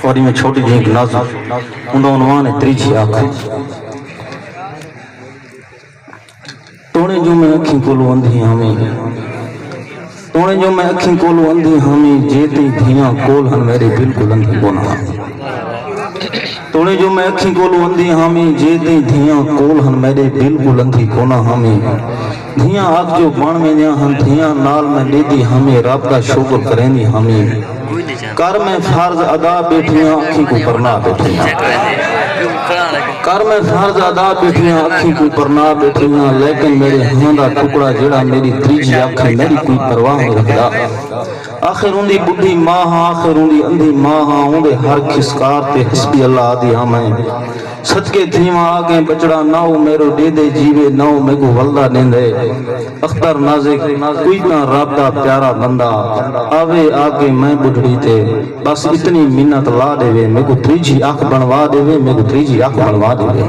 اور میں چھوٹی جی ایک نازل ان کا عنوان ہے تریجی آنکھ۔ توڑے جو میں اکھیں کولو اندھی ہمیں، توڑے جو میں اکھیں کولو اندھی ہمیں، جیتی دھیاں کول ہن میرے بالکل اندھی گناہ۔ توڑے جو میں اکھیں کولو اندھی ہمیں، جیتی دھیاں کول ہن میرے بالکل اندھی گناہ ہمیں۔ دھیاں آگ جو بان میں نیا ہن، دھیاں نال میں لے دی ہمیں، رب کا شکر کریں دی ہمیں۔ کر میں فرض ادا بیٹھیاں اکھیں کو پرنا بیٹھیاں، کر میں فرض ادا بیٹھیاں اکھیں کو پرنا بیٹھیاں، لیکن میرے ہاں دا ٹکڑا جڑا میری تریجی آنکھ میری کوئی پرواہ نہیں رکھدا۔ آخر اندھی بڈھی ماں ہاں، آخر اندھی اندھی ماں ہاں، اندھے ہر کھسکار تے حسبی اللہ آدھی ہاں میں۔ صدقے دھیماں آگیں بچڑا ناؤ میرو دے دے جیوے ناؤ میں کو ولدہ دیندے۔ اختر نازک کوئی نہ رب دا پیارا بندہ، آوے آگے میں بڑھڑی تے بس اتنی منت لا دے وے، میں کو تریجی آنکھ بنوا دے وے، میں کو تریجی آنکھ بنوا دے وے۔